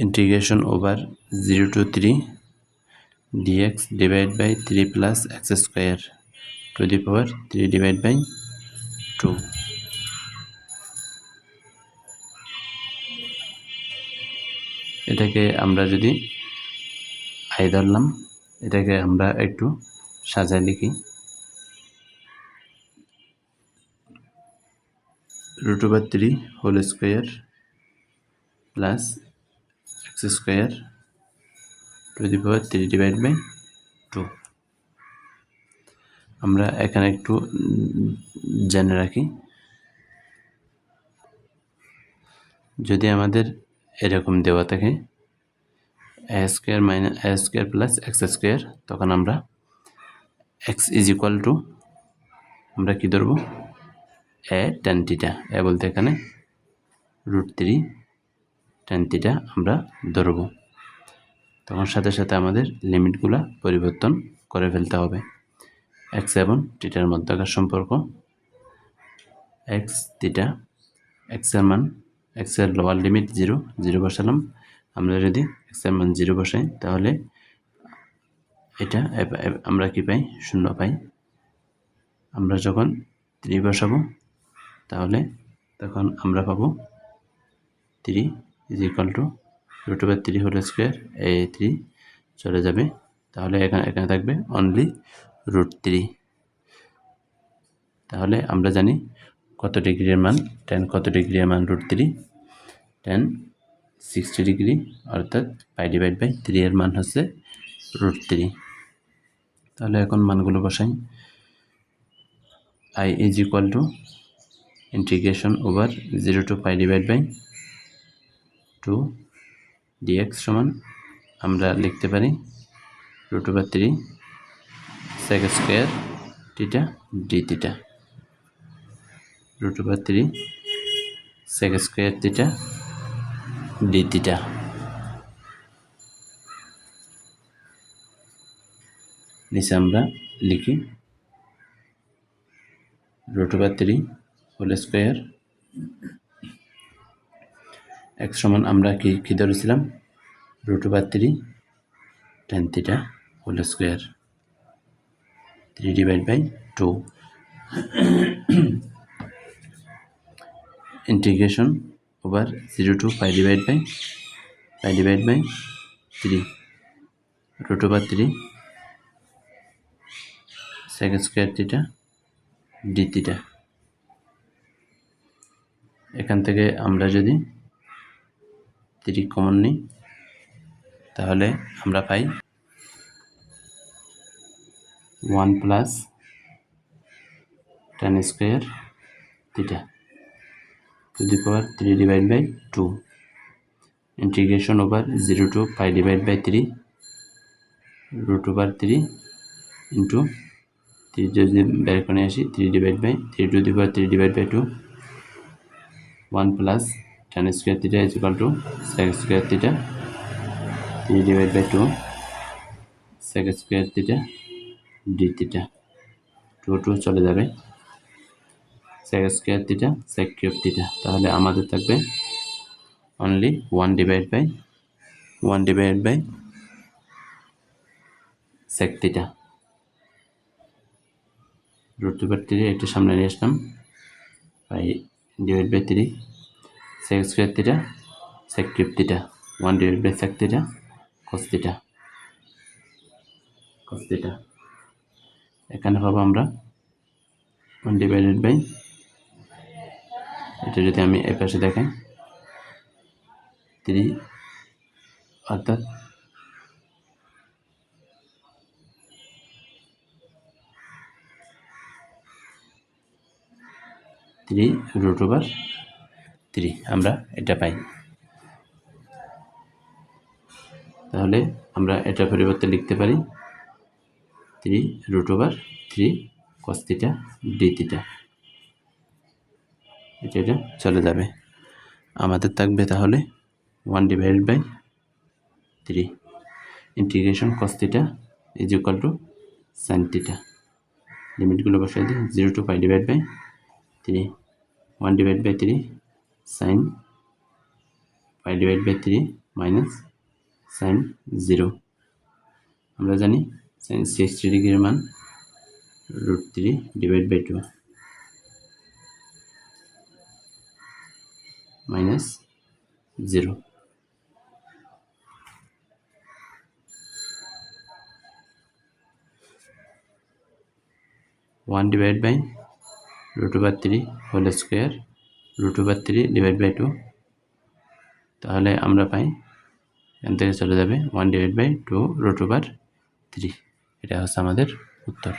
integration over 0 to 3 dx divided by 3 plus x square to the power 3 divided by 2. এটাকে আমরা যদি I ধরলাম, এটাকে আমরা একটু সাজায় লিখি। √3 whole square plus X square to the power 3 divide by 2। আমরা এখানে একটু জেনে রাখি, যদি আমাদের এরকম দেওয়া থাকে a square minus a square plus X square, তখন আমরা x ইজ ইকুয়াল টু আমরা কী ধরবো a tan থিটা। এ বলতে এখানে √3 tan থিটা আমরা ধরবো। তখন সাথে সাথে আমাদের লিমিটগুলা পরিবর্তন করে ফেলতে হবে। x এবং থিটার মধ্যকার সম্পর্ক x থিটা, x এর মান, x এর লোয়ার লিমিট 0 বসালাম। আমরা যদি x এর মান 0 বসাই তাহলে এটা আমরা কি পাই, 0 পাই। আমরা যখন 3 বসাবো তাহলে তখন আমরা পাবো 3 is equal to √3 whole square, এই 3 চলে যাবে, তাহলে এখানে থাকবে অনলি √3। তাহলে আমরা জানি কত ডিগ্রির মান, tan কত ডিগ্রির মান √3, tan 60 ডিগ্রি, অর্থাৎ পাই ডিভাইড বাই 3 এর মান হচ্ছে √3। তাহলে এখন মানগুলো বসাই। i is equal to integration over 0 to pi divide by 2 dx সমান আমরা লিখতে পারি √3 sec square theta d theta, √3 sec square theta d theta. নিচে আমরা লিখি √3 হোল স্কোয়ার, x সমান আমরা কি ধরেছিলাম √3 tan theta whole square 3 divide by 2 integration over 0 to pi divide by 3 √3 sec square theta d theta. এখান থেকে আমরা যদি 3 কমন নিই তাহলে আমরা পাই 1 plus tan square theta to the power 3 divide by 2 integration over 0 to pi divide by 3 √3 into 3 যদি বের করে আসি 3 divide by 3 to the power 3 divide by 2 1 plus tan square theta is equal to sec square theta 3 divide by 2 sec square theta d theta. 2 চলে যাবে, sec square theta sec cube theta. তাহলে আমাদের থাকবে only 1 divide by sec theta. √3 একটু সামনে নিয়ে আসলাম, pi divide by 3 sec square theta sec cube theta 1 divide by sec theta cos theta. এখানে পাবো আমরা 1 ডিভাইডেড বাই, এটা যদি আমি এই পাশে দেখাই 3, অর্থাৎ 3√3 আমরা এটা পাই। তাহলে আমরা এটা পরিবর্তে লিখতে পারি 3√3 cos থিটা d থিটা। এটা চলে যাবে, আমাদের থাকবে তাহলে 1 divided by 3 integration cos theta is equal to sin theta. লিমিটগুলো বসাই দিই 0 to pi divide by 3 1 divide by 3 sin pi divide by 3 minus sine 0। আমরা জানি সাইন 60 ডিগ্রির মান √3 divide by 2 minus 0। One divide by √3 whole square √3 divide by 2। তাহলে আমরা পাই এখান থেকে চলে যাবে 1 ডিভাইড বাই 2 √3। এটা হচ্ছে আমাদের উত্তর।